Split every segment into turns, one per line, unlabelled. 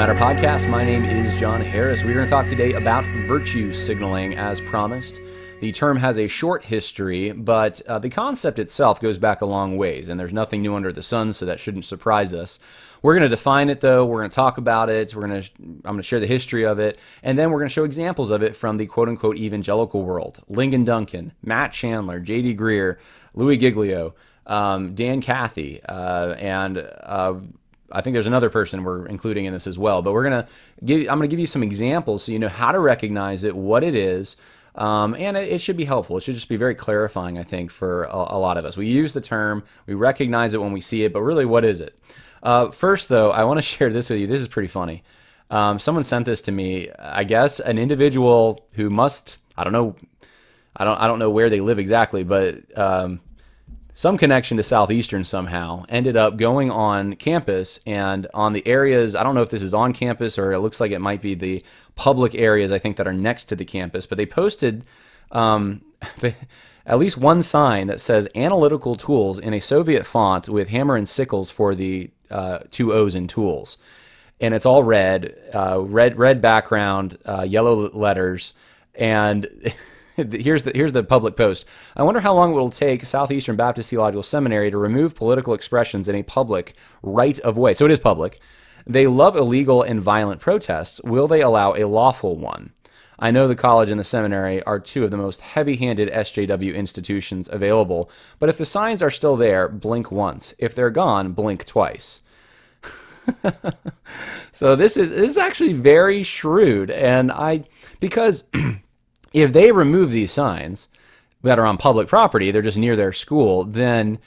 Matter podcast. My name is John Harris. We're going to talk today about virtue signaling as promised. The term has a short history, but the concept itself goes back a long ways, and there's nothing new under the sun, so that shouldn't surprise us. We're going to define it, though. We're going to talk about it. I'm going to share the history of it, and then we're going to show examples of it from the quote-unquote evangelical world. Lincoln Duncan, Matt Chandler, J.D. Greer, Louis Giglio, Dan Cathy, and I think there's another person we're including in this as well. But I'm going to give you some examples so you know how to recognize it, what it is, and it should be helpful. It should just be very clarifying, I think, for a lot of us. We use the term, we recognize it when we see it, but really, what is it? First, though, I want to share this with you. This is pretty funny. Someone sent this to me. I guess an individual who must, I don't know where they live exactly, but some connection to Southeastern somehow ended up going on campus, and on the areas, I don't know if this is on campus or it looks like it might be the public areas, I think, that are next to the campus, but they posted at least one sign that says analytical tools in a Soviet font with hammer and sickles for the two O's in tools. And it's all red background, yellow letters, and here's the public post. I wonder how long it will take Southeastern Baptist Theological Seminary to remove political expressions in a public right of way. So it is public. They love illegal and violent protests. Will they allow a lawful one? I know the college and the seminary are two of the most heavy-handed SJW institutions available, but if the signs are still there, blink once. If they're gone, blink twice. So this is actually very shrewd, and because if they remove these signs that are on public property, they're just near their school, then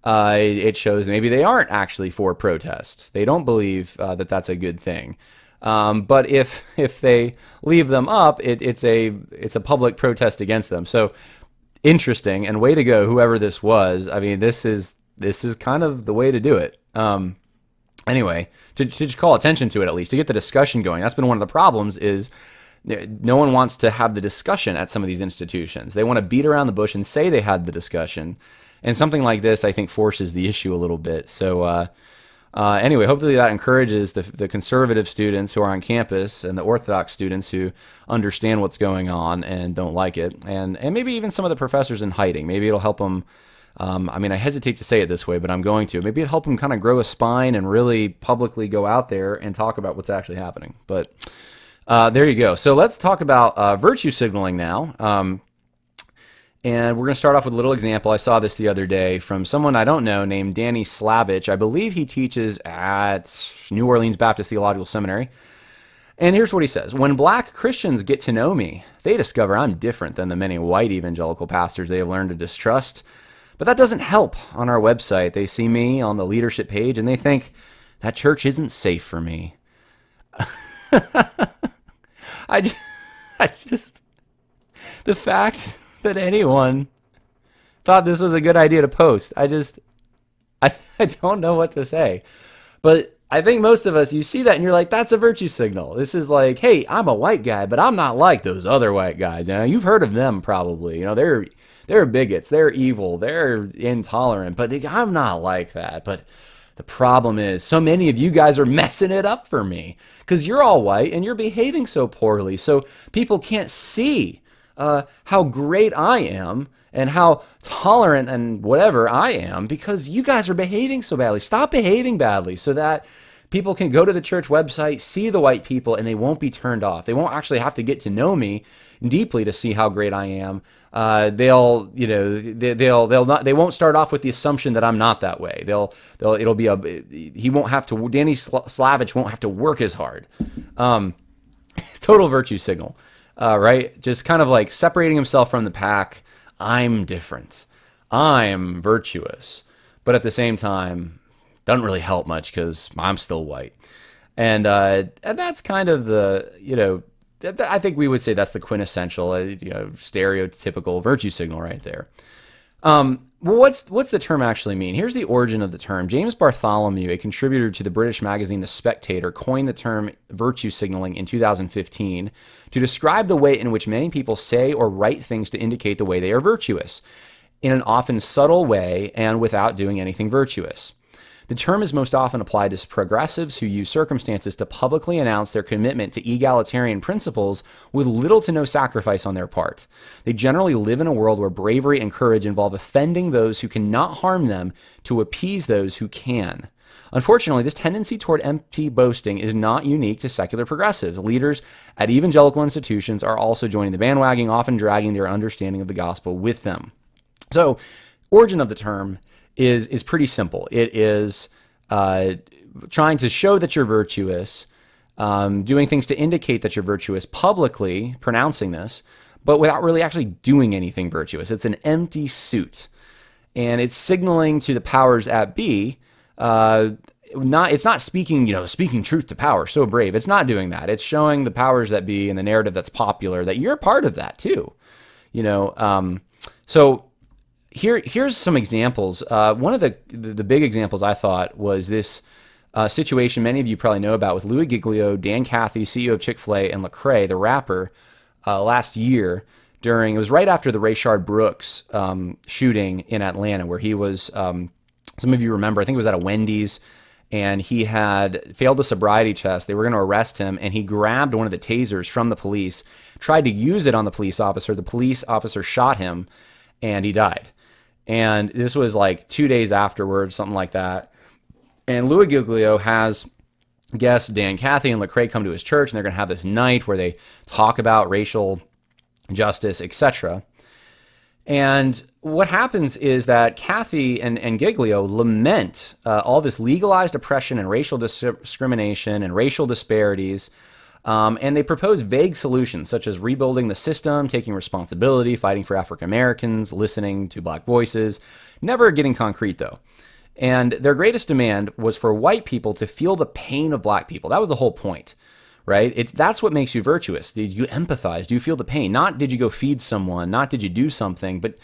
it shows maybe they aren't actually for protest. They don't believe that that's a good thing. But if they leave them up, it's a public protest against them. So interesting, and way to go, whoever this was. I mean, this is kind of the way to do it. Anyway, to call attention to it, at least to get the discussion going. That's been one of the problems is no one wants to have the discussion at some of these institutions. They want to beat around the bush and say they had the discussion. And something like this, I think, forces the issue a little bit. So anyway, hopefully that encourages the conservative students who are on campus and the Orthodox students who understand what's going on and don't like it. And maybe even some of the professors in hiding. Maybe it'll help them. I mean, I hesitate to say it this way, but I'm going to. Maybe it'll help them kind of grow a spine and really publicly go out there and talk about what's actually happening. But there you go. So let's talk about virtue signaling now. And we're going to start off with a little example. I saw this the other day from someone I don't know named Danny Slavich. I believe he teaches at New Orleans Baptist Theological Seminary. And here's what he says. When black Christians get to know me, they discover I'm different than the many white evangelical pastors they have learned to distrust. But that doesn't help on our website. They see me on the leadership page and they think that church isn't safe for me. I just, the fact that anyone thought this was a good idea to post, I don't know what to say. But I think most of us, you see that and you're like, that's a virtue signal. This is like, hey, I'm a white guy, but I'm not like those other white guys. You know, you've heard of them probably. You know, they're bigots, they're evil, they're intolerant, but I'm not like that. But the problem is so many of you guys are messing it up for me because you're all white and you're behaving so poorly. So people can't see how great I am and how tolerant and whatever I am because you guys are behaving so badly. Stop behaving badly so that people can go to the church website, see the white people, and they won't be turned off. They won't actually have to get to know me deeply to see how great I am. They won't start off with the assumption that I'm not that way. Danny Slavich won't have to work as hard. Total virtue signal, right? Just kind of like separating himself from the pack. I'm different. I'm virtuous. But at the same time, doesn't really help much because I'm still white. And that's kind of the, I think we would say that's the quintessential, stereotypical virtue signal right there. Well, what's the term actually mean? Here's the origin of the term. James Bartholomew, a contributor to the British magazine The Spectator, coined the term virtue signaling in 2015 to describe the way in which many people say or write things to indicate the way they are virtuous, in an often subtle way and without doing anything virtuous. The term is most often applied to progressives who use circumstances to publicly announce their commitment to egalitarian principles with little to no sacrifice on their part. They generally live in a world where bravery and courage involve offending those who cannot harm them to appease those who can. Unfortunately, this tendency toward empty boasting is not unique to secular progressives. Leaders at evangelical institutions are also joining the bandwagon, often dragging their understanding of the gospel with them. So, origin of the term is pretty simple. It is trying to show that you're virtuous, doing things to indicate that you're virtuous publicly, pronouncing this, but without really actually doing anything virtuous. It's an empty suit. And it's signaling to the powers at be, it's not speaking, speaking truth to power, so brave. It's not doing that. It's showing the powers that be in the narrative that's popular that you're a part of that too. So here's some examples. One of the big examples I thought was this situation many of you probably know about with Louis Giglio, Dan Cathy, CEO of Chick-Fil-A, and Lecrae, the rapper, last year. It was right after the Rayshard Brooks shooting in Atlanta, where he was, some of you remember, I think it was at a Wendy's, and he had failed the sobriety test. They were going to arrest him, and he grabbed one of the tasers from the police, tried to use it on the police officer. The police officer shot him, and he died. And this was like 2 days afterwards, something like that. And Louis Giglio has guests, Dan Cathy and Lecrae, come to his church, and they're going to have this night where they talk about racial justice, etc. And what happens is that Cathy and Giglio lament all this legalized oppression and racial discrimination and racial disparities, and they propose vague solutions such as rebuilding the system, taking responsibility, fighting for African Americans, listening to black voices, never getting concrete though. And their greatest demand was for white people to feel the pain of black people. That was the whole point. Right? That's what makes you virtuous. Did you empathize? Do you feel the pain? Not did you go feed someone, not did you do something, but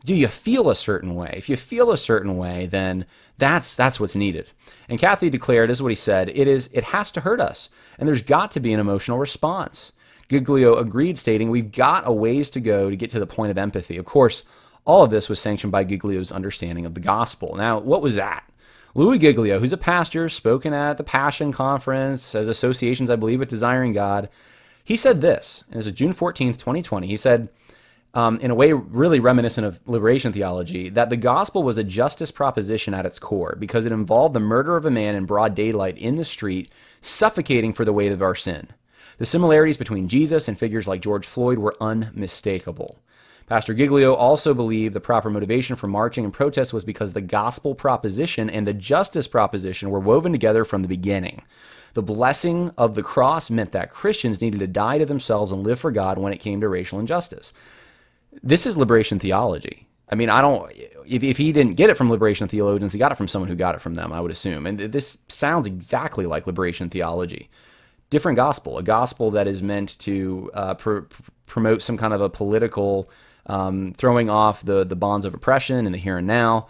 do you feel a certain way? If you feel a certain way, then that's what's needed. And Cathy declared, this is what he said, it has to hurt us, and there's got to be an emotional response. Giglio agreed, stating, we've got a ways to go to get to the point of empathy. Of course, all of this was sanctioned by Giglio's understanding of the gospel. Now, what was that? Louis Giglio, who's a pastor, spoken at the Passion Conference, as associations, I believe, with Desiring God, he said this, and this is June 14th, 2020. He said, in a way really reminiscent of liberation theology, that the gospel was a justice proposition at its core because it involved the murder of a man in broad daylight in the street, suffocating for the weight of our sin. The similarities between Jesus and figures like George Floyd were unmistakable. Pastor Giglio also believed the proper motivation for marching and protest was because the gospel proposition and the justice proposition were woven together from the beginning. The blessing of the cross meant that Christians needed to die to themselves and live for God when it came to racial injustice. This is liberation theology. I mean, if he didn't get it from liberation theologians, he got it from someone who got it from them, I would assume. And this sounds exactly like liberation theology. Different gospel, a gospel that is meant to promote some kind of a political throwing off the bonds of oppression in the here and now.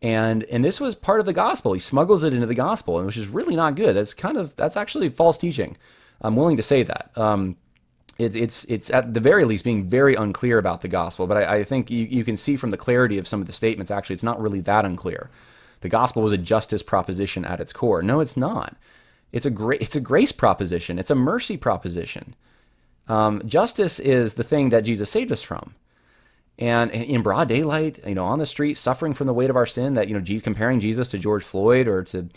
And this was part of the gospel. He smuggles it into the gospel, which is really not good. That's actually false teaching. I'm willing to say that. It's at the very least being very unclear about the gospel, but I think you can see from the clarity of some of the statements, actually, it's not really that unclear. The gospel was a justice proposition at its core. No, it's not. It's a grace proposition. It's a mercy proposition. Justice is the thing that Jesus saved us from. And in broad daylight, on the street, suffering from the weight of our sin, that, comparing Jesus to George Floyd or to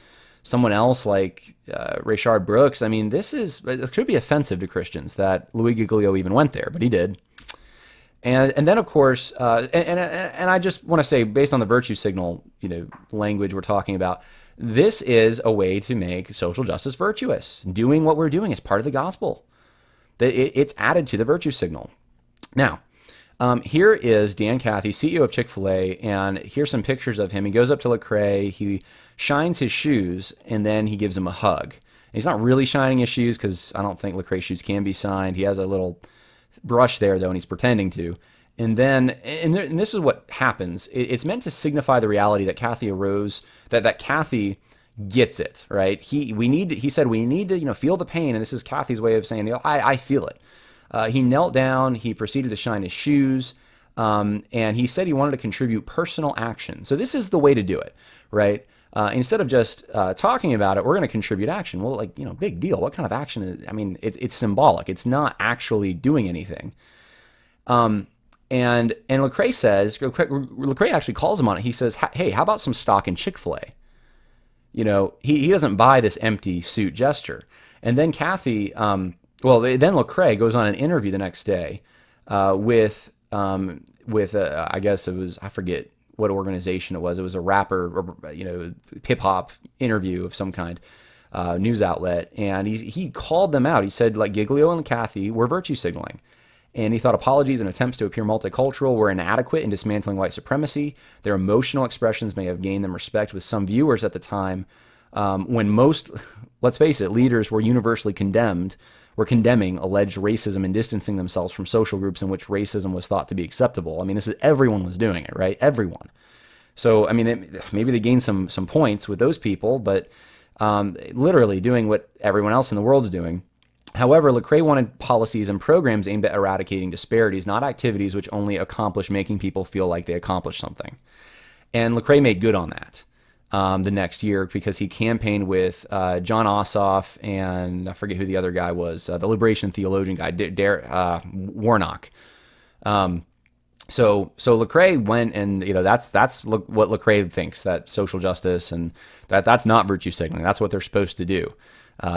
someone else like Rayshard Brooks, I mean, it should be offensive to Christians that Louis Giglio even went there, but he did. And then, of course, and I just want to say, based on the virtue signal, language we're talking about, this is a way to make social justice virtuous. Doing what we're doing is part of the gospel. It's added to the virtue signal. Now, here is Dan Cathy, CEO of Chick-Fil-A, and here's some pictures of him. He goes up to Lecrae, he shines his shoes, and then he gives him a hug. And he's not really shining his shoes because I don't think Lecrae's shoes can be shined. He has a little brush there, though, and he's pretending to. And this is what happens. It's meant to signify the reality that Cathy arose, that Cathy gets it, right? He said we need to feel the pain, and this is Cathy's way of saying, I feel it. He knelt down, he proceeded to shine his shoes, and he said he wanted to contribute personal action. So this is the way to do it, right? Instead of just talking about it, we're going to contribute action. Well, like, big deal. What kind of action is, I mean, it's symbolic. It's not actually doing anything. And Lecrae says, Lecrae actually calls him on it. He says, hey, how about some stock in Chick-fil-A? He doesn't buy this empty suit gesture. And then Cathy, then Lecrae goes on an interview the next day with I guess it was, I forget what organization it was. It was a rapper, or, hip hop interview of some kind, news outlet. And he called them out. He said, like, Giglio and Cathy were virtue signaling. And he thought apologies and attempts to appear multicultural were inadequate in dismantling white supremacy. Their emotional expressions may have gained them respect with some viewers at the time, when most, let's face it, leaders were universally condemning alleged racism and distancing themselves from social groups in which racism was thought to be acceptable. I mean, everyone was doing it, right? Everyone. So, I mean, maybe they gained some points with those people, but literally doing what everyone else in the world's doing. However, Lecrae wanted policies and programs aimed at eradicating disparities, not activities which only accomplish making people feel like they accomplished something. And Lecrae made good on that the next year, because he campaigned with John Ossoff and I forget who the other guy was, the liberation theologian guy, Warnock. So Lecrae went, and that's what Lecrae thinks, that social justice and that's not virtue signaling. That's what they're supposed to do.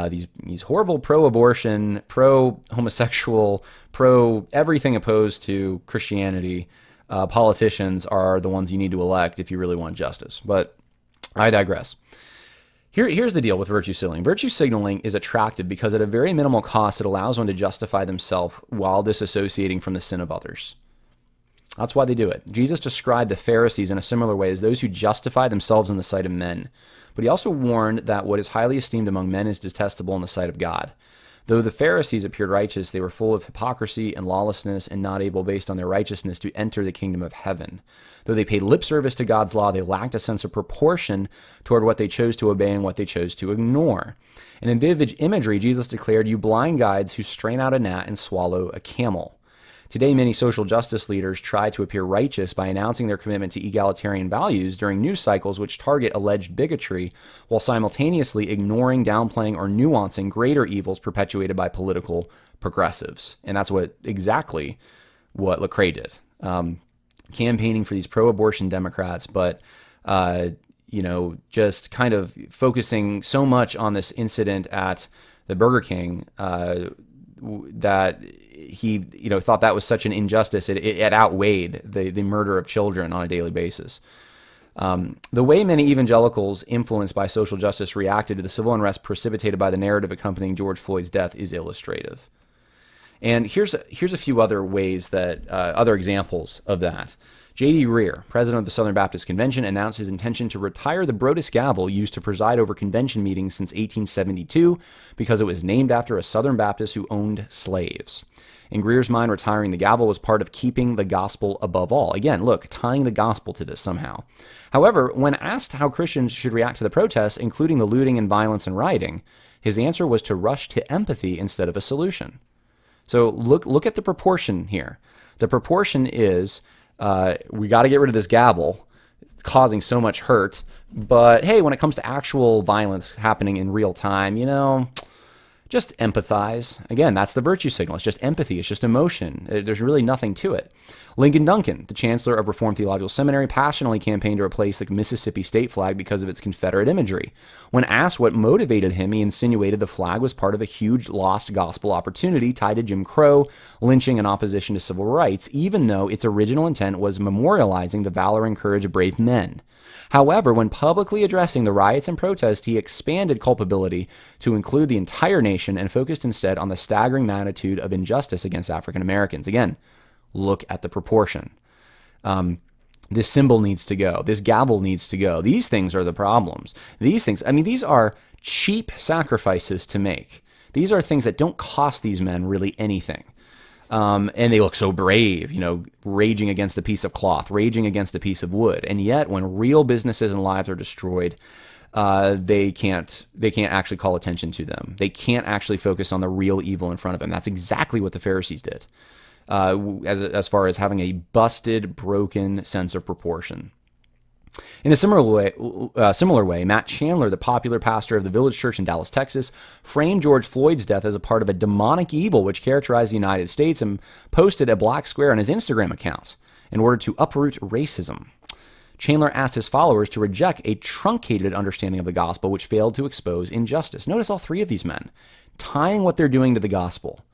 These horrible pro-abortion, pro-homosexual, pro-everything opposed to Christianity politicians are the ones you need to elect if you really want justice. But I digress. Here's the deal with virtue signaling. Virtue signaling is attractive because at a very minimal cost, it allows one to justify themselves while disassociating from the sin of others. That's why they do it. Jesus described the Pharisees in a similar way as those who justify themselves in the sight of men. But he also warned that what is highly esteemed among men is detestable in the sight of God. Though the Pharisees appeared righteous, they were full of hypocrisy and lawlessness and not able, based on their righteousness, to enter the kingdom of heaven. Though they paid lip service to God's law, they lacked a sense of proportion toward what they chose to obey and what they chose to ignore. And in vivid imagery, Jesus declared, "You blind guides who strain out a gnat and swallow a camel." Today, many social justice leaders try to appear righteous by announcing their commitment to egalitarian values during news cycles which target alleged bigotry, while simultaneously ignoring, downplaying, or nuancing greater evils perpetuated by political progressives. And that's exactly what Lecrae did. Campaigning for these pro-abortion Democrats, but just kind of focusing so much on this incident at the Burger King that he thought that was such an injustice, it outweighed the murder of children on a daily basis. The way many evangelicals influenced by social justice reacted to the civil unrest precipitated by the narrative accompanying George Floyd's death is illustrative. And here's a few other ways that other examples of that. J.D. Greear, president of the Southern Baptist Convention, announced his intention to retire the Brodus gavel used to preside over convention meetings since 1872 because it was named after a Southern Baptist who owned slaves. In Greer's mind, retiring the gavel was part of keeping the gospel above all. Again, look, tying the gospel to this somehow. However, when asked how Christians should react to the protests, including the looting and violence and rioting, his answer was to rush to empathy instead of a solution. So look at the proportion here. The proportion is, we got to get rid of this gavel. It's causing so much hurt. But hey, when it comes to actual violence happening in real time, just empathize. Again, that's the virtue signal. It's just empathy. It's just emotion. There's really nothing to it. Lincoln Duncan, the chancellor of Reformed Theological Seminary, passionately campaigned to replace the Mississippi state flag because of its Confederate imagery. When asked what motivated him, he insinuated the flag was part of a huge lost gospel opportunity tied to Jim Crow, lynching, and opposition to civil rights, even though its original intent was memorializing the valor and courage of brave men. However, when publicly addressing the riots and protests, he expanded culpability to include the entire nation and focused instead on the staggering magnitude of injustice against African Americans. Again, look at the proportion. This symbol needs to go. This gavel needs to go. These things are the problems. These things, these are cheap sacrifices to make. These are things that don't cost these men really anything. And they look so brave, raging against a piece of cloth, raging against a piece of wood. And yet, when real businesses and lives are destroyed, they can't actually call attention to them. They can't actually focus on the real evil in front of them. That's exactly what the Pharisees did, as far as having a busted, broken sense of proportion. In a similar way, Matt Chandler, the popular pastor of the Village Church in Dallas, Texas, framed George Floyd's death as a part of a demonic evil which characterized the United States and posted a black square on his Instagram account in order to uproot racism. Chandler asked his followers to reject a truncated understanding of the gospel which failed to expose injustice. Notice all three of these men tying what they're doing to the gospel.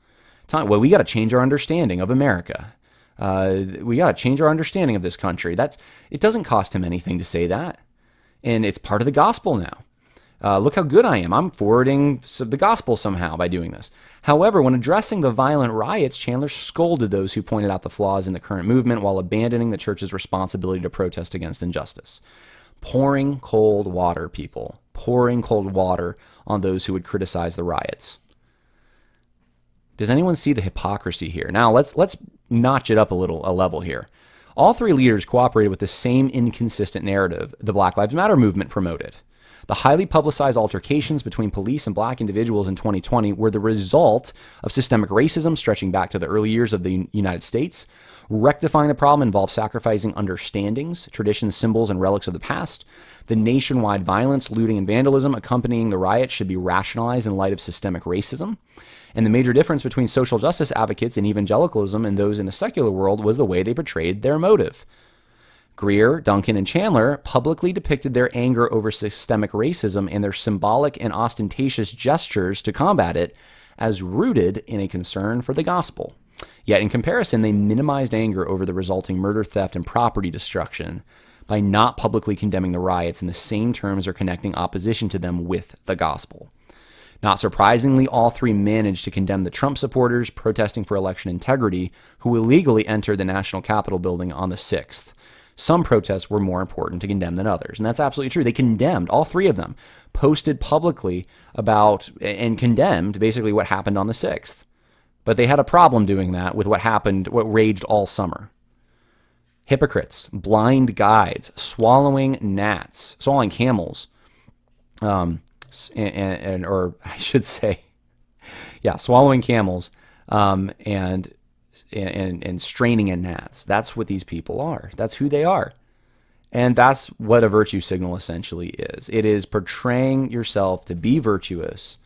Well, we got to change our understanding of America. We got to change our understanding of this country. It doesn't cost him anything to say that. And it's part of the gospel now. Look how good I am. I'm forwarding the gospel somehow by doing this. However, when addressing the violent riots, Chandler scolded those who pointed out the flaws in the current movement while abandoning the church's responsibility to protest against injustice. Pouring cold water, people. Pouring cold water on those who would criticize the riots. Does anyone see the hypocrisy here? Now, let's notch it up a level here. All three leaders cooperated with the same inconsistent narrative the Black Lives Matter movement promoted. The highly publicized altercations between police and black individuals in 2020 were the result of systemic racism stretching back to the early years of the United States. Rectifying the problem involved sacrificing understandings, traditions, symbols, and relics of the past. The nationwide violence, looting, and vandalism accompanying the riots should be rationalized in light of systemic racism. And the major difference between social justice advocates in evangelicalism and those in the secular world was the way they portrayed their motive. Greer, Duncan, and Chandler publicly depicted their anger over systemic racism and their symbolic and ostentatious gestures to combat it as rooted in a concern for the gospel. Yet in comparison, they minimized anger over the resulting murder, theft, and property destruction by not publicly condemning the riots in the same terms or connecting opposition to them with the gospel. Not surprisingly, all three managed to condemn the Trump supporters protesting for election integrity who illegally entered the National Capitol building on the 6th. Some protests were more important to condemn than others, and that's absolutely true. They condemned, all three of them, posted publicly about and condemned basically what happened on the 6th. But they had a problem doing that with what raged all summer. Hypocrites, blind guides, swallowing camels, or I should say, swallowing camels, and straining at gnats. That's what these people are. That's who they are. And that's what a virtue signal essentially is. It is portraying yourself to be virtuous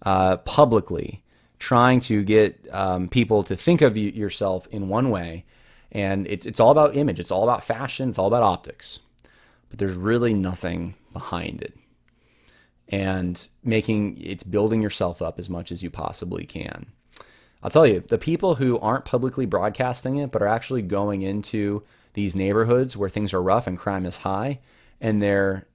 publicly, trying to get people to think of yourself in one way. And it's all about image. It's all about fashion. It's all about optics. But there's really nothing behind it. And it's building yourself up as much as you possibly can. I'll tell you, the people who aren't publicly broadcasting it, but are actually going into these neighborhoods where things are rough and crime is high, and they're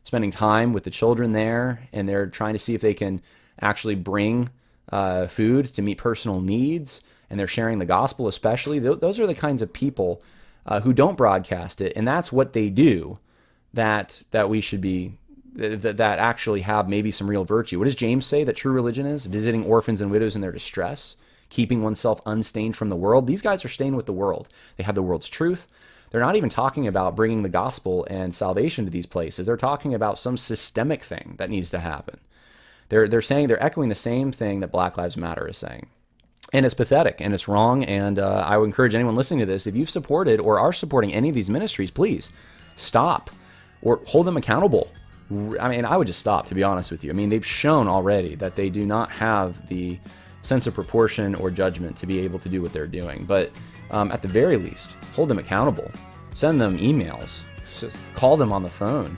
spending time with the children there, and they're trying to see if they can actually bring food to meet personal needs, and they're sharing the gospel especially. Those are the kinds of people who don't broadcast it, and that's what they do that we should be... that actually have maybe some real virtue. What does James say that true religion is? Visiting orphans and widows in their distress, keeping oneself unstained from the world. These guys are stained with the world. They have the world's truth. They're not even talking about bringing the gospel and salvation to these places. They're talking about some systemic thing that needs to happen. They're echoing the same thing that Black Lives Matter is saying. And it's pathetic and it's wrong. And I would encourage anyone listening to this, if you've supported or are supporting any of these ministries, please stop or hold them accountable. I mean, I would just stop, to be honest with you. I mean, they've shown already that they do not have the sense of proportion or judgment to be able to do what they're doing. But at the very least, hold them accountable. Send them emails. Just call them on the phone.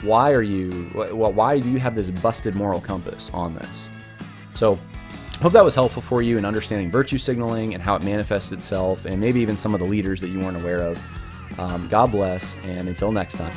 Why do you have this busted moral compass on this? So I hope that was helpful for you in understanding virtue signaling and how it manifests itself, and maybe even some of the leaders that you weren't aware of. God bless, and until next time.